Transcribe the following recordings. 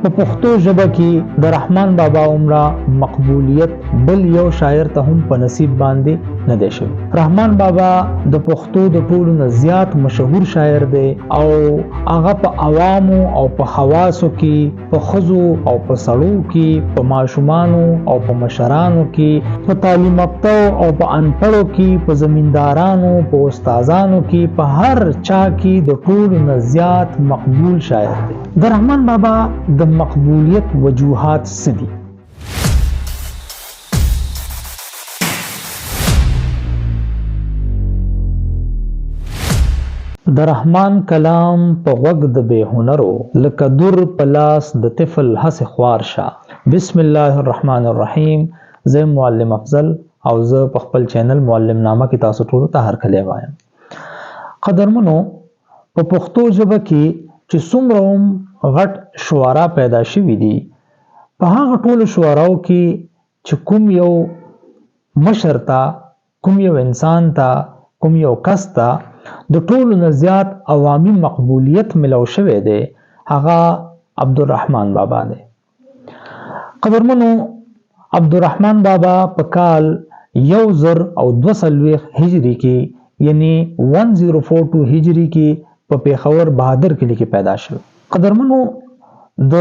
په پښتو ژبه کې د رحمان بابا عمره مقبولیت بل یو شاعر ته هم په نصیب باندې نه دی شوی. رحمان بابا د پښتو د ټولو نه زیات مشهور شاعر دی او هغه په عوامو او په حواسو کې، په ښځو او په سړو کې، په ماشومانو او په مشرانو کې، په تعلیم یافتو او په انپړو کې، په زمیندارانو، په استادانو کې، په هر چا کې د ټولو نه زیات مقبول شاعر دی. د رحمان بابا د مقبولیت وجوهات څه دي؟ د رحمان کلام په غوږ د بې هنرو لکه در په لاس د طفل هسې خوار شه. بسم الله الرحمن الرحیم. زه معلم افضل او زه په خپل چینل معلم نامه کې تاسو ټولو ته هرکلی وایم. قدرمنو، په پښتو ژبه کې چې څومره غټ شعرا پیدا شوي دي، په هغه ټولو شعراو کې چې کوم یو مشر ته، کوم یو انسان ته، کوم یو کس ته د ټولو نه زیات عوامي مقبولیت ملو شوی دی، هغه عبدالرحمن بابا دی. قدرمنو، عبدالرحمن بابا په کال 1042 هجری کې یعنی 1042 هجری کې په پیښور بهادر کلی کې پیدا شو. قدرمنو، د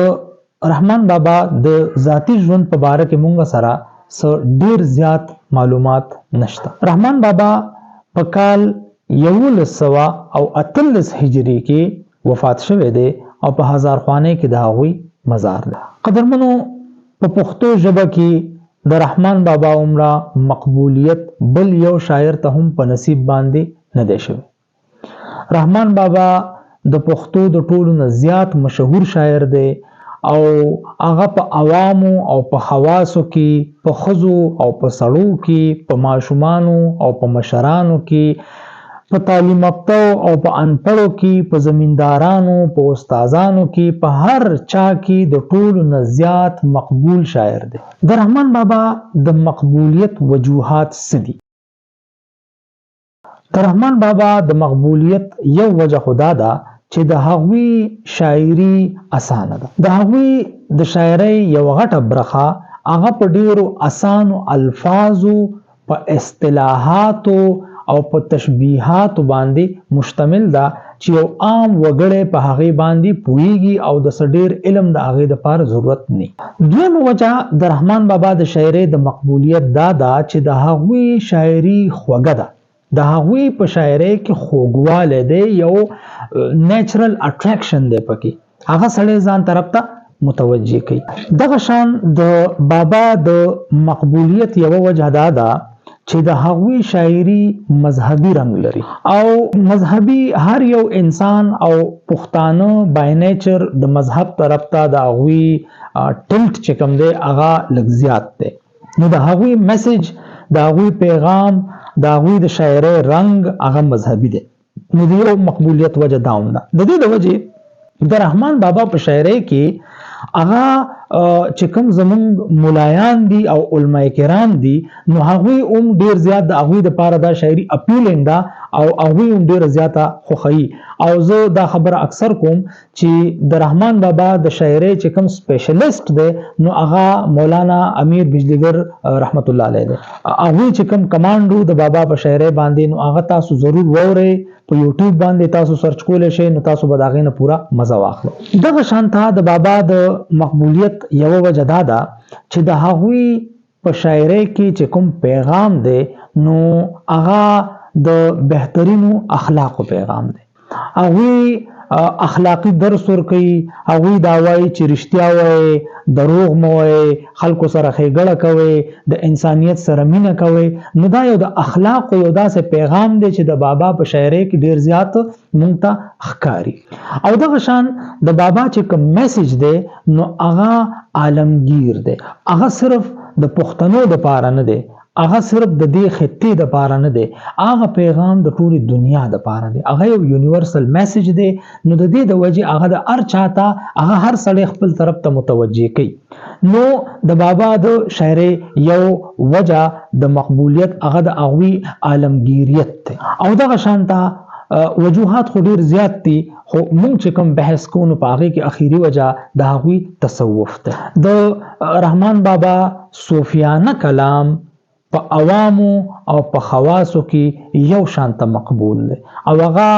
رحمان بابا د ذاتی ژوند په باره کې مونږ سره ډیر زیات معلومات نشته. رحمان بابا په کال 1138 هجری کې وفات شوی دی او په هزارخوانه کې د هغوی مزار دی. قدرمنو، په پښتو ژبه کې د رحمان بابا عمره مقبولیت بل یو شاعر ته هم په نصیب باندې نه دی شوی. رحمان بابا د پښتو د ټولو نه زیات مشهور شاعر دی او هغه په عوامو او په حواسو کې، په ښځو او په سړو کې، په ماشومانو او په مشرانو کې، په تعلیم یافتو او په انپړو کې، په زمیندارانو، په استادانو کې، په هر چا کې د ټولو نه زیات مقبول شاعر دی. د رحمان بابا د مقبولیت وجوهات څه دي؟ د رحمان بابا د مقبولیت یو وجه خدا ده چې د هغوی شاعري اسانه ده. د هغوی د شاعرۍ یو غټه برخه هغه په ډیرو اسانو الفاظو، په اصطلاحاتو او په تشبیهاتو باندې مشتمل ده چې یو عام وګړی په هغې باندې پوهیږي او د څه ډیر علم د هغې دپاره ضرورت نه. دویمه وجه د رحمان بابا د شاعرۍ د مقبولیت دا ده چې د هغوی شاعري خوږه ده. د هغوی په شاعرۍ کې خوږوالی دی، یو نیچرل اټریکشن دی پکې، هغه سړی ځان طرف ته متوجه کوي. دغه شان د بابا د مقبولیت یوه وجه دا ده چې د هغوی شاعري مذهبي رنګ لري او مذهبي هر یو انسان او پښتانه بای نیچر د مذهب طرف ته د هغوی ټلټ چې کوم دی هغه لږ زیات دی. نو د هغوی میسج، د هغوی پیغام، د هغوی د شاعرۍ رنګ هغه مذهبي دی. نو د یو مقبولیت وجه دا هم ده. د دې د وجې د رحمان بابا په شاعرۍ کې هغه چې کوم زمونږ ملایان دي او علماء کرام دي، نو هغوی هم ډیر زیات د هغوی دپاره دا شاعري اپیلینګ ده او هغوی هم ډیره زیاته خوښوي. او زه دا خبره اکثر کوم چې د رحمان بابا د شاعرۍ چې کوم سپیشلیسټ دی نو هغه مولانا امیر بجلیګر رحمت الله علیه دی. هغوی چې کوم کمانډو د بابا په شاعرۍ باندې، نو هغه تاسو ضرور وورئ، په یوټیوب باندې تاسو سرچ کولی شئ، نو تاسو به د هغې نه پوره مزه واخلئ. دغه شانته د بابا د مقبولیت یوه وجه دا ده چې د هغوی په شاعرۍ کې چې کوم پیغام دی نو هغه د بهترینو اخلاقو پیغام دی. هغوی اخلاقی درس ورکوي، هغوی دا وایي چې رښتیا وایي، دروغ مه وایي، خلکو سره ښېګړه کوئ، د انسانیت سره مینه کوئ. نو دا یو د اخلاقو یو داسې پیغام دی چې د بابا په شاعرۍ کې ډیر زیات مونږ ته ښکاري. او دغه شان د بابا چې کوم میسج دی نو هغه عالمگیر دی، هغه صرف د پښتنو دپاره نه دی، هغه صرف د دې خطې دپاره نه دی، هغه پیغام د ټولې دنیا دپاره دی، هغه یو یونیورسل میسج دی. نو د دې د وجې هغه د هر چاته، هغه هر سړی خپل طرف ته متوجه کوي. نو د بابا د شاعرۍ یو وجه د مقبولیت هغه د هغوی عالمگیریت دی. او دغه شانته وجوهات خو ډیر زیات دي، خو مونږ چې کوم بحث کوو نو په هغې کې اخیری وجه د هغوی تصوف ده. د رحمان بابا صوفیانه کلام په عوامو او په خواصو کې یو شانته مقبول دی او هغه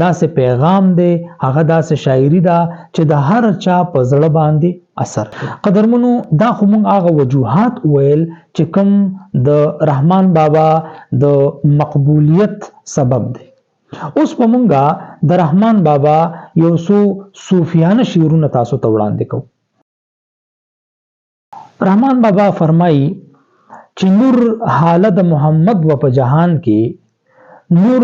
داسې پیغام دی، هغه داسې شاعري ده چې د هر چا په زړه باندې اثر. قدرمنو، دا خو مونږ هغه وجوهات ویل چې کوم د رحمان بابا د مقبولیت سبب دی. اوس په مونږه د رحمان بابا یو څو صوفیانه شعرونه تاسو ته وړاندې کوو. رحمان بابا فرمایي چې نور حاله د محمد و په جهان کې، نور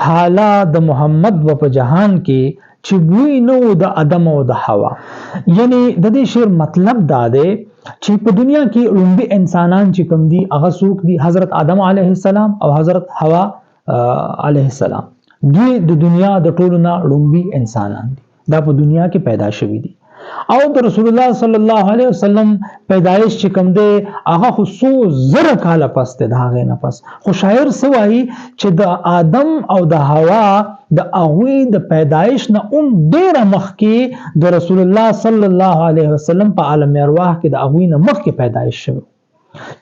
حاله د محمد و په جهان کې چې بوی نو د ادم او د حوا. یعنی د دې شعر مطلب دا دی چې په دنیا کې لومبي انسانان چې کوم دي هغه څوک دي؟ حضرت آدم علیه السلام او حضرت حوا علیه السلام. دوی د دنیا د ټولو نه لومبي انسانان دي، دا په دنیا کې پیدا شوي دي. او د رسول الله صلی الله علیه وسلم پیدایش چې کوم دی هغه خو څو زره کاله پس دی د هغې نه پس. خو شاعر څه وایي چې د آدم او د حوا د هغوی د پیدایش نه ډېره مخکې د رسول الله صلی الله علیه وسلم په عالم ارواح کې د هغوی نه مخکې پیدایش شوی،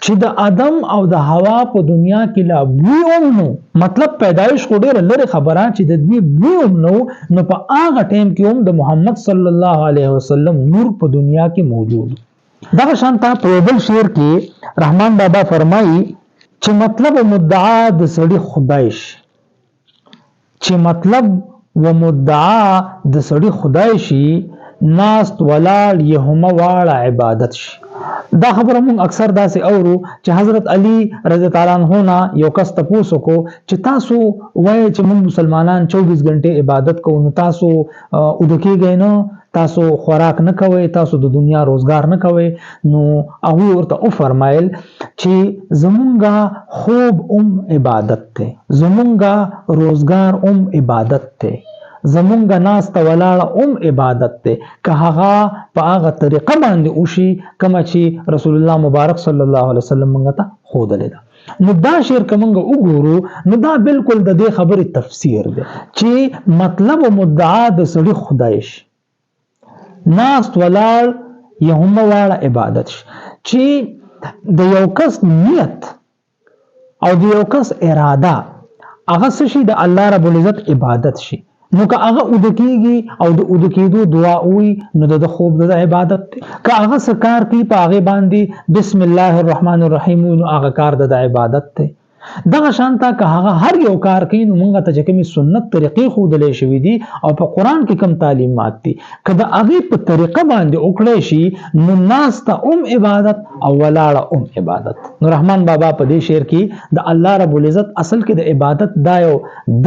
چې د آدم او د حوا په دنیا کې لا بوی هم نو. مطلب پیدایش خو ډېره لرې خبره چې د دوی بوی هم نو په هغه ټیم کې هم د محمد صلی الله علیه وسلم نور په دنیا کې موجود. دغه شانته په یو بل شعر کې رحمان بابا فرمایي چې مطلب و مدعا د سړي خدای شي، چې مطلب و مدعا د سړي خدای شي، ناست ولاړ یې هم واړه عبادت شي. دا خبره مونږ اکثر داسې اورو چې حضرت علی رضی الله عنه نه یو کس تپوس وکړو چې تاسو وایي چې مونږ مسلمانان 24 غنټې عبادت کوو، نو تاسو اوده کېږئ نه، تاسو خوراک نه کوئ، تاسو د دنیا روزګار نه کوئ. نو هغوی ورته وفرمایل چې زمونږه خوب عبادت دی، زمونږه روزګار عبادت دی، زمونږه ناسته ولاړه عبادت دی، که هغه په هغه طریقه باندې وشي کومه چې رسول الله مبارک صلی الله علیه وسلم موږ ته ښودلې ده. نو دا شعر که موږ وګورو نو دا بالکل د دې خبرې تفسیر دی چې مطلب و مدعا د سړي خدای شي، ناست ولاړ یې هم واړه عبادت شي. چې د یو کس نیت او د یو کس اراده هغه څه شي د الله رب العزت عبادت شي، نو که هغه اوده کېږي او د اوده کېدو دعا وي نو د خوب د عبادت دی. که هغه څه کار کوي په هغې باندې بسم الله الرحمن الرحیم نو هغه کار د عبادت دی. دغه شانته که هغه هر یو کار کوي نو موږ ته چې کومې سنت طریقې ښودلی شوي دي او په قرآن کې کوم تعلیمات دي، که د هغې په طریقه باندې وکړی شي نو ناسته عبادت او ولاړه عبادت. نو رحمان بابا په دې شعر کې د الله رب العزت اصل کې د عبادت دا یو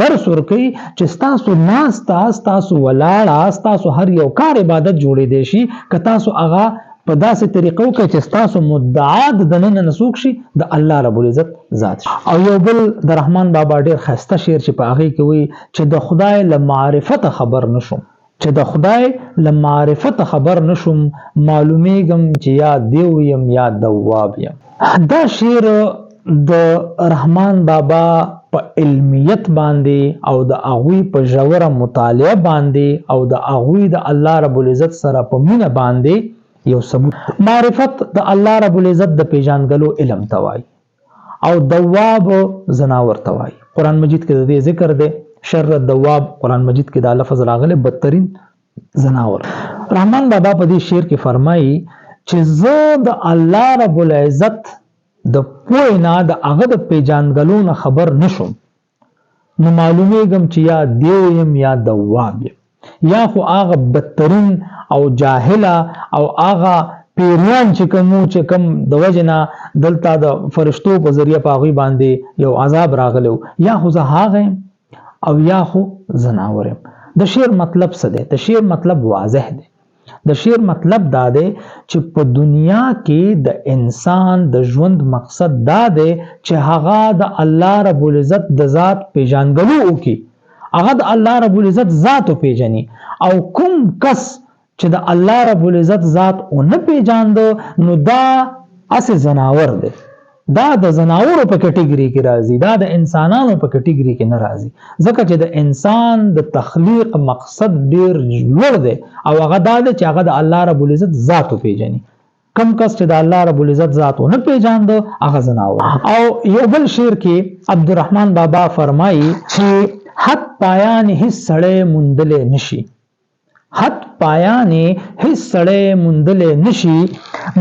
درس ورکوي چې ستاسو ناسته، ستاسو ولاړه، ستاسو هر یو کار عبادت جوړېدی شي که تاسو هغه په داسې طریقو کې چې ستاسو مدعا د دننه نسوک شي د الله رب العزت ذات شي. او یو بل د رحمان بابا ډېر ښایسته شعر چې په هغې کې وایي چې د خدای له معرفته خبر نشم، چې د خدای له معرفته خبر نشم، معلومیږم چې یا دیو یم یا دواب یم. دا شعر د رحمان بابا په علمیت باندې او د هغوی په ژوره مطالعه باندې او د هغوی د الله رب العزت سره په مینه باندې یو ثبوت. معرفت د الله رب العزت د پیژانګلو علم توای او دواب زناور توای. قرآن مجید کې د دې ذکر دی، شر الدواب قرآن مجید کې دا لفظ راغلی بدترین زناور. رحمان بابا په دې شعر کې فرمایي چې زه د الله رب العزت د پوهې نه د هغه د پیژانګلو نه خبر نشم نو معلومیږم چې یا دیو یم یا دواب یم، یا خو هغه بدترین او جاهله او هغه پیریان چې کوم د وجه نه دلته د فرشتو په ذریعه په هغوی باندې یو عذاب راغلی، یا خو زه هغه یم او یا خو زناور یم. د شعر مطلب څه دی؟ د شعر مطلب واضح دی. د شعر مطلب دا دی چې په دنیا کې د انسان د ژوند مقصد دا دی چې هغه د الله رب العزت د ذات پیژانګلو وکړي، هغه د الله رب العزت ذات پیژني. او کوم کس چې د الله رب العزت ذات نه پیژاند نو دا اس زناور دی، دا د زناورو په کټګوري کې راځي، دا د انسانانو په کټګوري کې نه راځي، ځکه چې د انسان د تخلیق مقصد ډیر لوړ دی او هغه دا دی چې هغه د الله رب العزت ذات پیژني. کم کس چې د الله رب العزت ذات نه پیژاند هغه زناور. او یو بل شعر کې عبدالرحمن بابا فرمایي چې حد پایان هیڅ سړی موندلې نشي، حد پایانی هیڅ سړی موندلې نشي،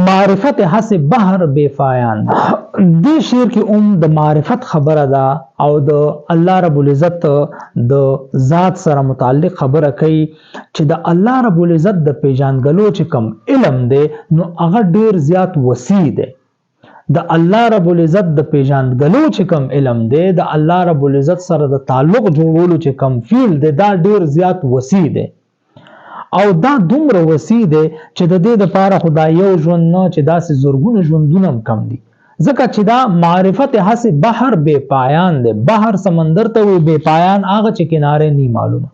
معرفت هسې بحر بے پایان. دې شعر کې د معرفت خبره ده او د الله رب العزت د ذات سره متعلق خبره کوي چې د الله رب العزت د پیژانګلو چې کم علم دی نو هغه ډیر زیات وسیع دی. د الله رب العزت د پیژانګلو چې کم علم دی، د الله رب العزت سره د تعلق جوړولو چې کم فیل دی، دا ډیر زیات وسیع دی او دا دومره وسیع دی چې د دې لپاره خدای یو ژوند نه چې داسې زرګونه ژوندونه هم کم دي، ځکه چې دا معرفت هسې بحر بے پایان دی. بحر سمندر ته وي، بے پایان هغه چې کناره نه معلومه.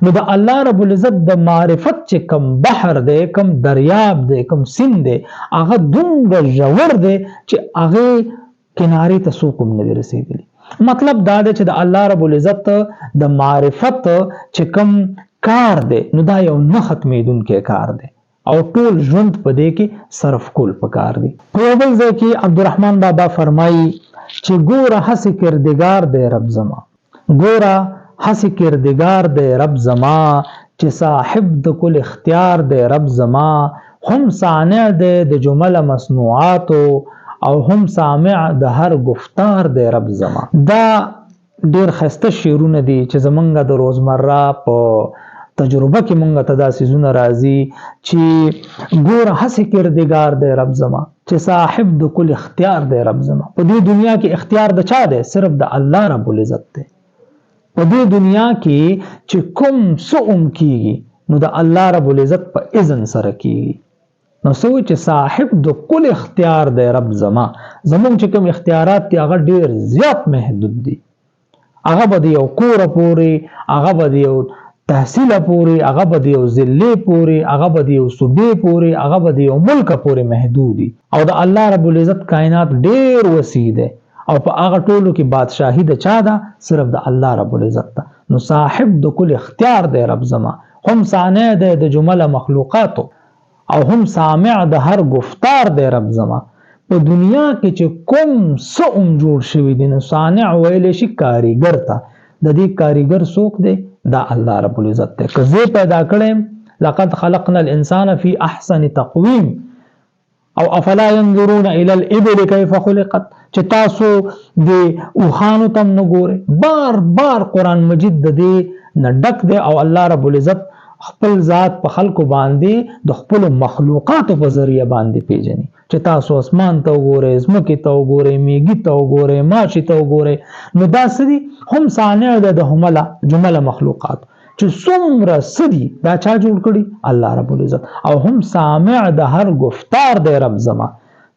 نو د الله رب العزت د معرفت چې کم بحر دی، کم دریاب دی، کم سیند دی، هغه دومره ژور دی چې هغه کناره ته څوک هم نه دي رسیدلی. مطلب دا دی چې د الله رب العزت د معرفت چې کم کار دی نو دا یو نه ختمېدونکی کار دی او ټول ژوند په دې کې صرف کول پکار دی. په یو بل ځای کې عبدالرحمن بابا فرمایي چې ګوره هسې کردګار دی رب زما، ګوره هسې کردګار دی رب زما، چې صاحب د کل اختیار دی رب زما، هم صانع دی د جمله مصنوعاتو او هم سامع د هر گفتار دی رب زما. دا ډیر خسته شعرونه دي چې زمونږ د روزمره په تجربه کې مونږ ته داسې زونه راځي چې ګوره هسې کردګار دی رب زما، چې صاحب د کل اختیار دی رب زما. په دې دنیا کې اختیار د چا دی؟ صرف د الله رب العزت دی. په دې دنیا کې چې کوم څه کیږي نو د الله رب العزت په اذن سره کیږي. نو سوچ چې صاحب د کل اختیار دی رب زما، زمونږ چې کوم اختیارات دي هغه ډیر زیات محدود دي. هغه به د یو کوره پورې، هغه به د یو تحصیل پورې، هغه به د یو ضلع پورې، هغه به د یو صوبې پورې، هغه به د یو ملک پورې محدود دي. او د الله رب العزت کائنات ډیر وسیع دی او په هغه ټولو کې بادشاهي د چا ده؟ صرف د الله رب العزت ده. نو صاحب د کل اختیار دی رب زما، هم صانع دی د جمله مخلوقاتو او هم سامع د هر گفتار دی رب زما. په دنیا کې چې کوم څه جوړ شوی دی نو صانع ویلی شي کاریګر ته. د دې کاریګر څوک دی؟ دا الله رب العزت دی. که زه پیدا کړم لقد خلقنا الانسان فی احسن تقویم او افلا ينظرون الى الابل كيف خلقت، چې تاسو د اوخانو تم نه ګورئ. بار بار قرآن مجید د دې نه ډک دی او الله رب العزت خپل ذات په خلکو باندې د خپل مخلوقاتو په ذریعہ باندې پیژني. چې تاسو اسمان ته وګورئ، ځمکې ته وګورئ، میږي ته وګورئ، ماشي ته وګورئ، نو دا څه دي؟ هم صانع دی د جمله مخلوقات. چې څومره څه دي دا چا جوړ کړي؟ الله رب العزت. او هم سامع د هر گفتار دی رب زما،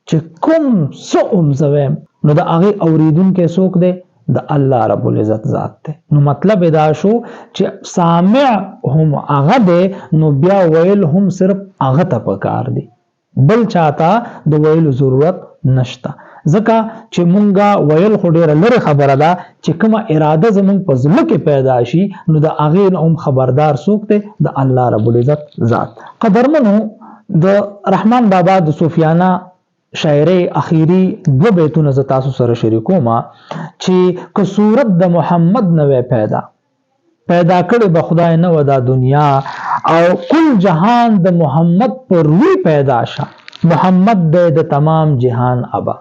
چې کوم څه زویم نو د هغې اورېدونکی څوک دی؟ د الله رب العزت ذات دی. نو مطلب دا شو چې سامع هم هغه دی، نو بیا ویل هم صرف هغه ته پکار دی، بل چاته د ویلو ضرورت نشته. ځکه چې مونږه ویل خو ډیره لرې خبره ده چې کومه اراده زمونږ په زړه کې پیدا شي نو د هغې نه هم خبردار څوک دی؟ د الله رب العزت ذات. قدرمنو، د رحمان بابا د صوفیانه شاعري اخیری 2 بیتونه ز تاسو سره شریکوم چې که صورت د محمد نه پیدا کړي به خدای نه ودا دنیا او کل جهان د محمد پر وی پیدا شه، محمد د تمام جهان ابا.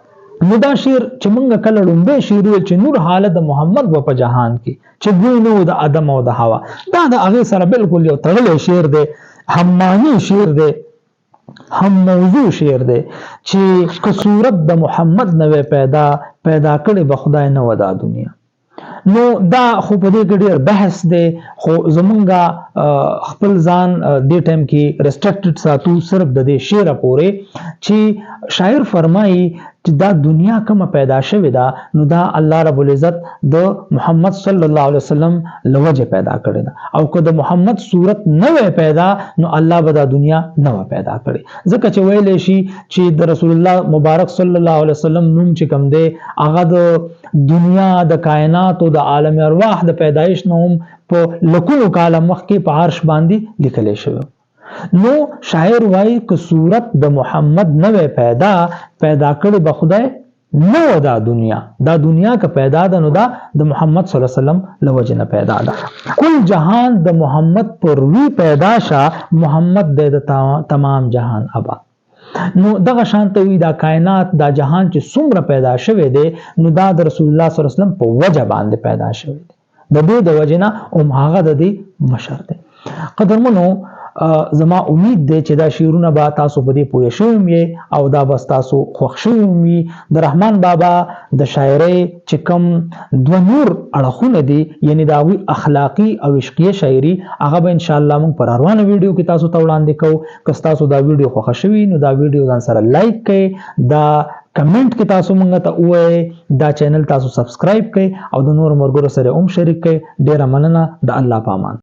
نو دا شعر چې مونږ کله لومبه شعر ویل چې نور حالت د محمد په جهان کې چې دوی نو د ادم او د حوا، دا د هغه سره بالکل یو تړلی شعر دی، هم معنی شعر دی، هم موضوع شعر دی چې که صورت د محمد نه پیدا کړي به خدای نه ودا دنیا. نو دا خو په دې کې ډېر بحث دی، خو زمونږ خپل ځان دې ټایم کې ریسټریکټډ ساتو صرف د دې شعر پورې چې شاعر فرمایي چې دا دنیا کومه پیدا شوې ده نو دا الله رب العزت د محمد صلی الله علیه وسلم لوجه پیدا کړی ده او که د محمد صورت نه پیدا نو الله به دا دنیا نه پیدا کړي ځکه چې ویل شي چې د رسول الله مبارک صلی الله علیه وسلم نوم چې کوم دی هغه د دنیا د کائنات او د عالم ارواح د پیدایش نوم په لکونو کال مخکې په عرش باندې لیکل شوی نو شاعر وایي که صورت د محمد نه پیدا کړي به خدای نو دا دنیا که پیدا ده نو دا د محمد صلی الله علیه وسلم لوجه نه پیدا ده کل جهان د محمد پر وی پیدا شه محمد د تمام جهان ابا نو دغه شانته وی دا کائنات دا جهان چې څومره پیدا شوه دی نو دا د رسول الله صلی الله علیه وسلم په وجه باندې پیدا شوه دی د دې د وجه نه هغه د دې مشر دی قدرمنو زما امید دی چې دا شعرونه به تاسو په دې پوه شوم او دا بس تاسو خوښ شوم د رحمان بابا د شاعرۍ چې کوم دوه نور اړخونه دي یعنی دا وی اخلاقی او عشقیه شاعري هغه به ان شاء الله موږ پر روانه ویډیو کې تاسو ته وړاندې کوو که تاسو دا ویډیو خوښ شوي نو دا ویډیو ځان سره لایک کړئ دا کمنټ کې تاسو مونږ ته وایي دا چینل تاسو سبسکرایب کړئ او د نور مرګرو سره شریک کړئ ډیره مننه د الله پامان